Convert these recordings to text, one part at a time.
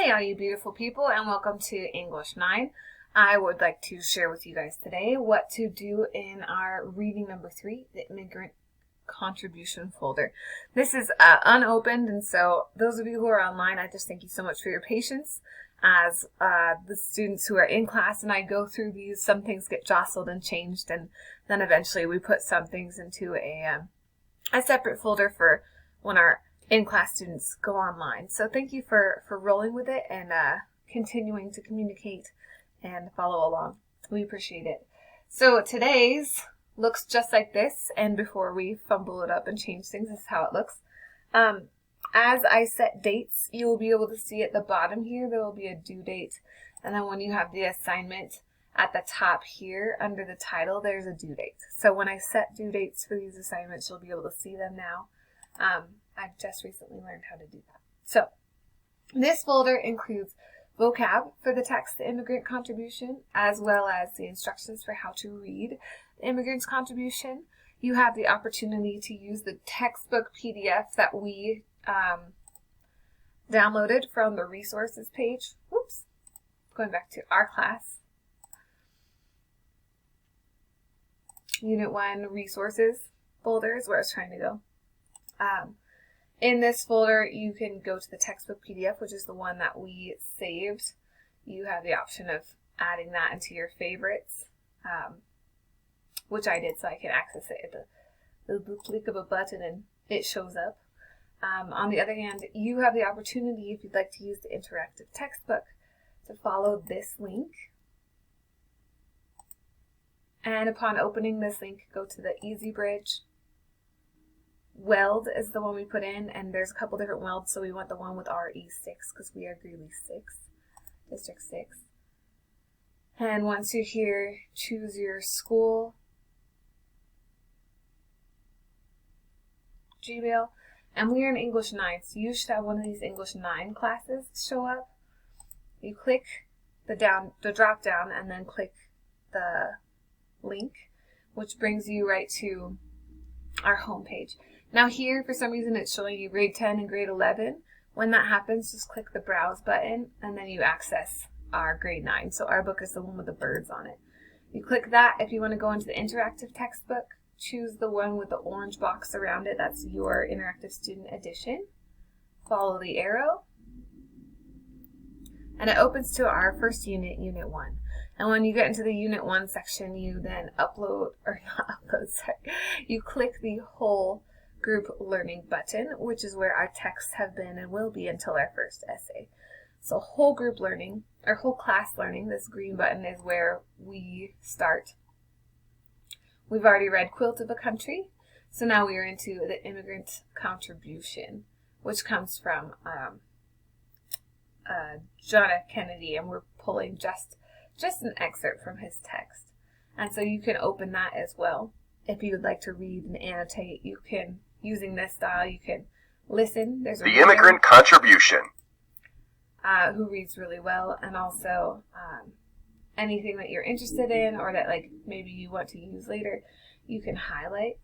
Hey, all you beautiful people, and welcome to English 9. I would like to share with you guys today what to do in our reading number 3, the Immigrant contribution folder. This is unopened, and so those of you who are online, I just thank you so much for your patience. As the students who are in class and I go through these, some things get jostled and changed, and then eventually we put some things into a separate folder for when our in-class students go online. So thank you for rolling with it and continuing to communicate and follow along. We appreciate it. So today's looks just like this, and before we fumble it up and change things, this is how it looks. As I set dates, you will be able to see at the bottom here, there will be a due date, and then when you have the assignment at the top here under the title, there's a due date. So when I set due dates for these assignments, you'll be able to see them now. I've just recently learned how to do that. So this folder includes vocab for the text, the Immigrant contribution, as well as the instructions for how to read the Immigrant's contribution. You have the opportunity to use the textbook PDF that we downloaded from the resources page. Whoops, going back to our class. Unit 1 resources folder is where I was trying to go. In this folder, you can go to the textbook PDF, which is the one that we saved. You have the option of adding that into your favorites, which I did so I can access it at the click of a button and it shows up. On the other hand, you have the opportunity, if you'd like to use the interactive textbook, to follow this link. And upon opening this link, go to the Easy Bridge. Weld is the one we put in, and there's a couple different welds, so we want the one with RE6 because we are Greeley 6, District 6. And once you're here, choose your school, Gmail, and we are in English 9, so you should have one of these English 9 classes show up. You click the drop down and then click the link, which brings you right to our home page. Now here, for some reason, it's showing you grade 10 and grade 11. When that happens, just click the browse button and then you access our grade 9. So our book is the one with the birds on it. You click that. If you want to go into the interactive textbook, choose the one with the orange box around it. That's your interactive student edition. Follow the arrow. And it opens to our first unit, Unit 1. And when you get into the Unit 1 section, you then you click the whole group learning button, which is where our texts have been and will be until our first essay. So whole group learning, or whole class learning, this green button is where we start. We've already read Quilt of a Country, so now we are into the Immigrant contribution, which comes from John F. Kennedy, and we're pulling just an excerpt from his text. And so you can open that as well. If you would like to read and annotate, you can, using this style, you can listen. There's The Immigrant contribution. Who reads really well, and also anything that you're interested in or that like maybe you want to use later, you can highlight.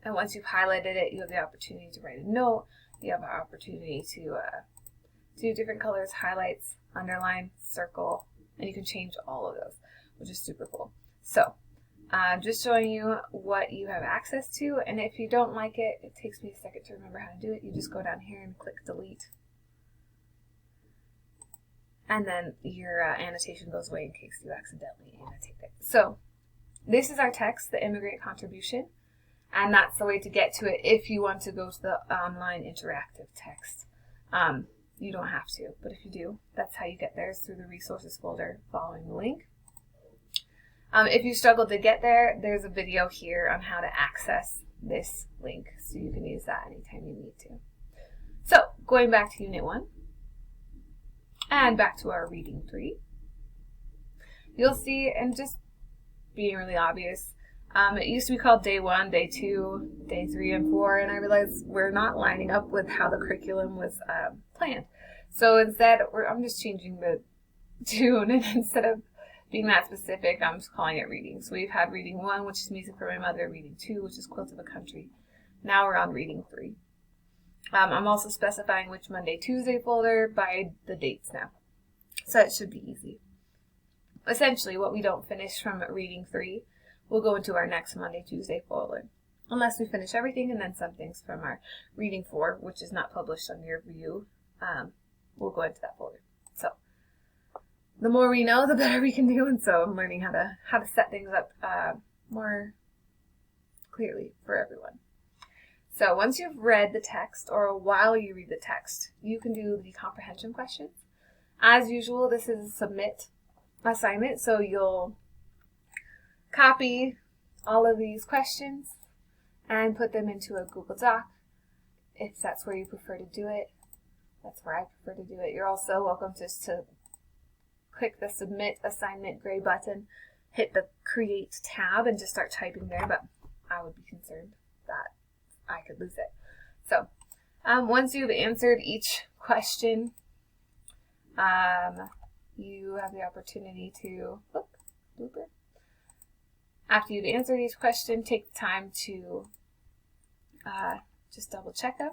And once you've highlighted it, you have the opportunity to write a note. You have an opportunity to do different colors, highlights, underline, circle, and you can change all of those, which is super cool. So I'm just showing you what you have access to, and if you don't like it, it takes me a second to remember how to do it. You just go down here and click delete. And then your annotation goes away in case you accidentally annotate it. So this is our text, the Immigrant contribution, and that's the way to get to it if you want to go to the online interactive text. You don't have to, but if you do, that's how you get there, is through the resources folder following the link. If you struggle to get there, there's a video here on how to access this link, so you can use that anytime you need to. So, going back to Unit 1, and back to our Reading 3, you'll see, and just being really obvious, it used to be called Day 1, Day 2, Day 3, and 4, and I realized we're not lining up with how the curriculum was planned. So instead, I'm just changing the tune, and instead of being that specific, I'm just calling it reading. So we've had Reading 1, which is Music for My Mother, Reading 2, which is Quilt of a Country. Now we're on Reading 3. I'm also specifying which Monday, Tuesday folder by the dates now. So it should be easy. Essentially, what we don't finish from reading 3 will go into our next Monday, Tuesday folder. Unless we finish everything, and then some things from our reading 4, which is not published on your view, will go into that folder. So the more we know, the better we can do, and so I'm learning how to set things up more clearly for everyone. So once you've read the text, or while you read the text, you can do the comprehension questions. As usual, this is a submit assignment, so you'll copy all of these questions and put them into a Google Doc if that's where you prefer to do it. That's where I prefer to do it. You're also welcome just to click the submit assignment gray button, hit the create tab, and just start typing there, but I would be concerned that I could lose it. So once you've answered each question, you have the opportunity to, blooper. After you've answered each question, take the time to just double check them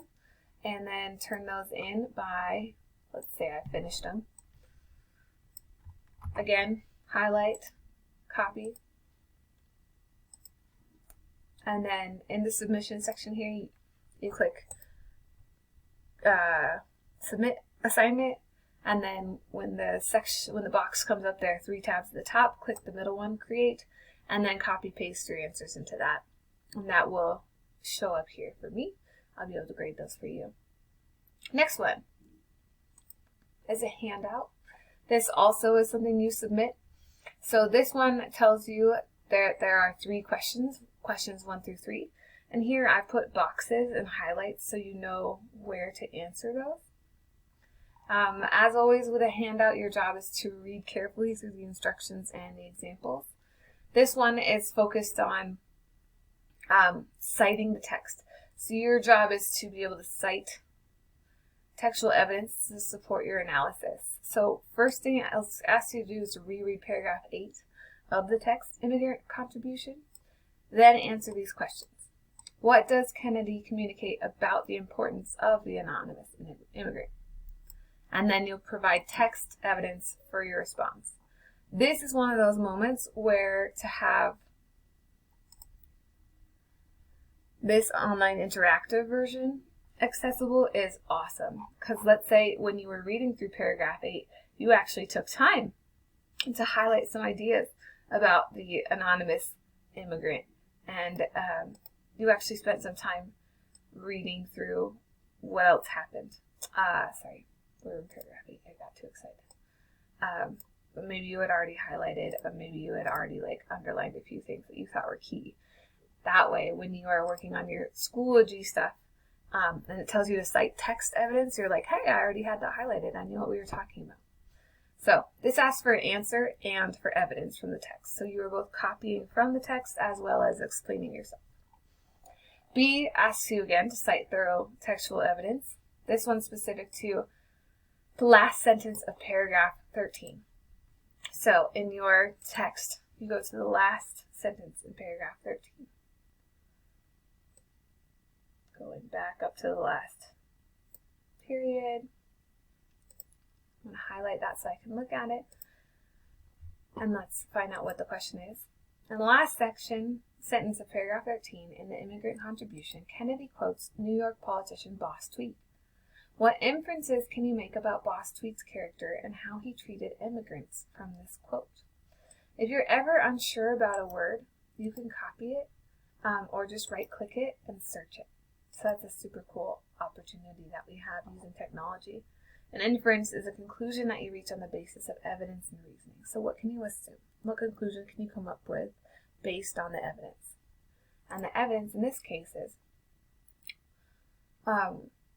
and then turn those in by, let's say I finished them. Again, highlight, copy, and then in the submission section here, you click submit assignment, and then when the box comes up, there are 3 tabs at the top. Click the middle one, create, and then copy paste your answers into that, and that will show up here for me. I'll be able to grade those for you. Next one is a handout. This also is something you submit. So this one tells you there are 3 questions 1 through 3. And here I put boxes and highlights so you know where to answer those. As always with a handout, your job is to read carefully through the instructions and the examples. This one is focused on citing the text. So your job is to be able to cite textual evidence to support your analysis. So first thing I'll ask you to do is to reread paragraph 8 of the text, Immigrant Contribution. Then answer these questions. What does Kennedy communicate about the importance of the anonymous immigrant? And then you'll provide text evidence for your response. This is one of those moments where to have this online interactive version accessible is awesome. Because let's say when you were reading through paragraph 8, you actually took time to highlight some ideas about the anonymous immigrant. And you actually spent some time reading through what else happened. Sorry, we're in paragraph 8. I got too excited. But maybe you had already highlighted, or maybe you had already underlined a few things that you thought were key. That way, when you are working on your Schoology stuff, and it tells you to cite text evidence, you're like, hey, I already had that highlighted. I knew what we were talking about. So this asks for an answer and for evidence from the text. So you are both copying from the text as well as explaining yourself. B asks you again to cite thorough textual evidence. This one's specific to the last sentence of paragraph 13. So in your text, you go to the last sentence in paragraph 13. Going back up to the last period. I'm going to highlight that so I can look at it. And let's find out what the question is. In the last sentence of paragraph 13, in the Immigrant Contribution, Kennedy quotes New York politician Boss Tweed. What inferences can you make about Boss Tweed's character and how he treated immigrants from this quote? If you're ever unsure about a word, you can copy it or just right-click it and search it. So that's a super cool opportunity that we have using technology. An inference is a conclusion that you reach on the basis of evidence and reasoning. So what can you assume? What conclusion can you come up with based on the evidence? And the evidence in this case is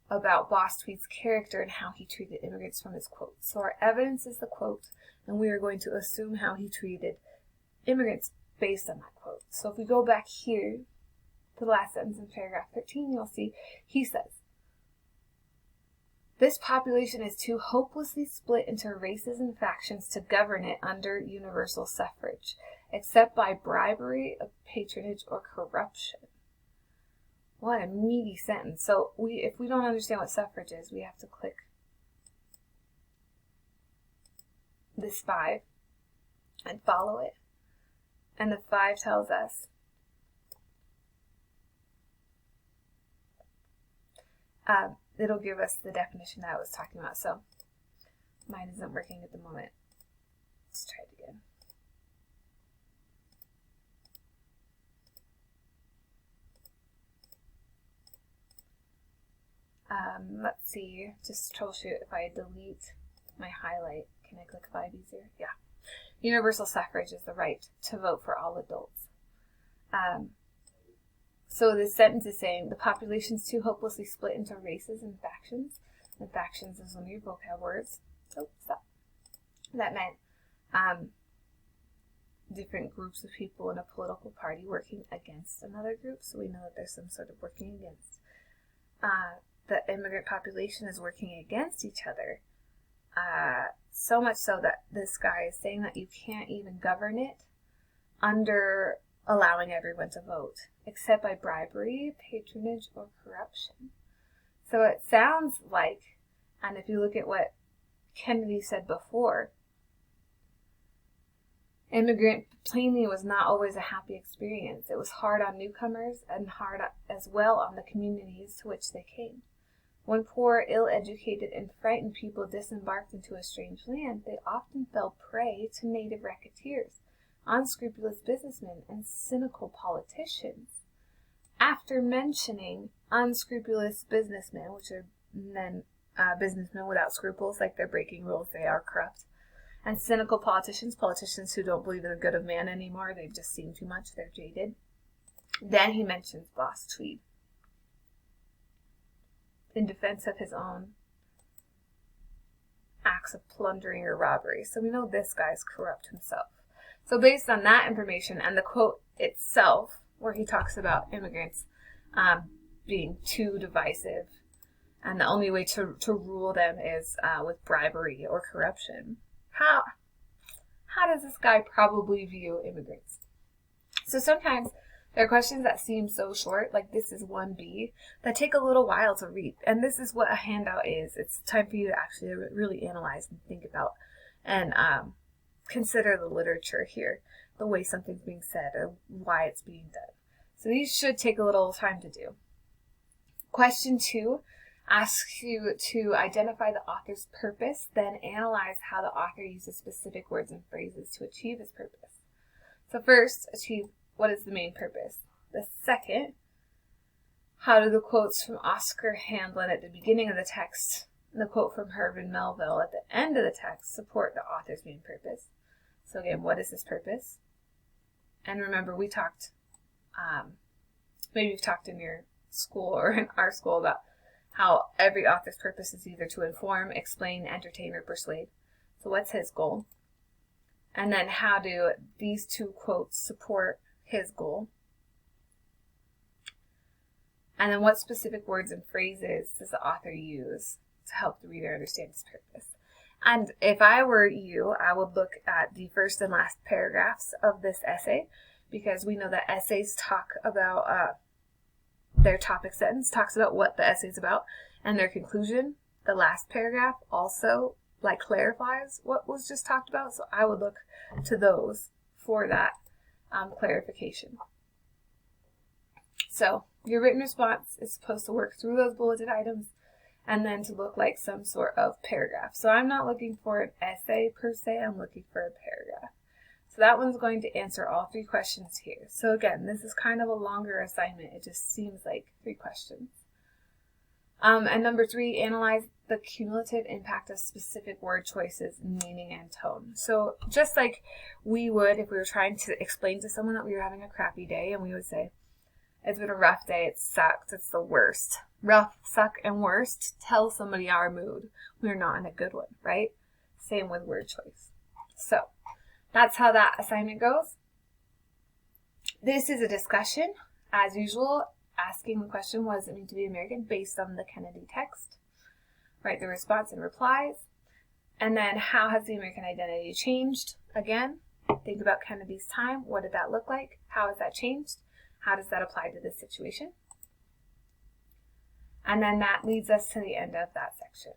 about Boss Tweed's character and how he treated immigrants from his quote. So our evidence is the quote, and we are going to assume how he treated immigrants based on that quote. So if we go back here to the last sentence in paragraph 13, you'll see he says, this population is too hopelessly split into races and factions to govern it under universal suffrage, except by bribery, patronage, or corruption. What a meaty sentence. So if we don't understand what suffrage is, we have to click this 5 and follow it. And the 5 tells us it'll give us the definition that I was talking about. So mine isn't working at the moment. Let's try it again. Let's see, just troubleshoot if I delete my highlight. Can I click 5 easier? Yeah. Universal suffrage is the right to vote for all adults. So this sentence is saying the population is too hopelessly split into races and factions. And factions is one of your vocab words. Oh, stop. That meant different groups of people in a political party working against another group. So we know that there's some sort of working against. The immigrant population is working against each other. So much so that this guy is saying that you can't even govern it under allowing everyone to vote, except by bribery, patronage, or corruption. So it sounds like, and if you look at what Kennedy said before, immigrant plainly was not always a happy experience. It was hard on newcomers and hard as well on the communities to which they came. When poor, ill-educated, and frightened people disembarked into a strange land, they often fell prey to native racketeers, unscrupulous businessmen, and cynical politicians. After mentioning unscrupulous businessmen, which are then businessmen without scruples, like they're breaking rules, they are corrupt, and cynical politicians who don't believe in the good of man anymore, they've just seen too much, they're jaded. Then he mentions Boss Tweed in defense of his own acts of plundering or robbery. So we know this guy's corrupt himself. So based on that information and the quote itself, where he talks about immigrants being too divisive and the only way to rule them is with bribery or corruption, how does this guy probably view immigrants? So sometimes there are questions that seem so short, like this is 1B, that take a little while to read. And this is what a handout is. It's time for you to actually really analyze and think about and consider the literature here, the way something's being said or why it's being done. So these should take a little time to do. Question 2 asks you to identify the author's purpose, then analyze how the author uses specific words and phrases to achieve his purpose. So first, achieve what is the main purpose. The second, how do the quotes from Oscar Handlin at the beginning of the text and the quote from Herman Melville at the end of the text support the author's main purpose? So again, what is his purpose? And remember, we talked, maybe you've talked in your school or in our school about how every author's purpose is either to inform, explain, entertain, or persuade. So what's his goal? And then how do these two quotes support his goal? And then what specific words and phrases does the author use to help the reader understand his purpose? And if I were you, I would look at the first and last paragraphs of this essay, because we know that essays talk about their topic sentence talks about what the essay is about, and their conclusion, the last paragraph, also clarifies what was just talked about. So I would look to those for that clarification. So your written response is supposed to work through those bulleted items and then to look like some sort of paragraph. So I'm not looking for an essay per se, I'm looking for a paragraph. So that one's going to answer all 3 questions here. So again, this is kind of a longer assignment. It just seems like 3 questions. And number 3, analyze the cumulative impact of specific word choices, meaning, and tone. So just like we would if we were trying to explain to someone that we were having a crappy day, and we would say, it's been a rough day, it sucks, it's the worst. Rough, suck, and worst tell somebody our mood. We're not in a good one, right? Same with word choice. So that's how that assignment goes. This is a discussion, as usual, asking the question, what does it mean to be American, based on the Kennedy text. Write the response and replies. And then, how has the American identity changed? Again, think about Kennedy's time. What did that look like? How has that changed? How does that apply to this situation? And then that leads us to the end of that section.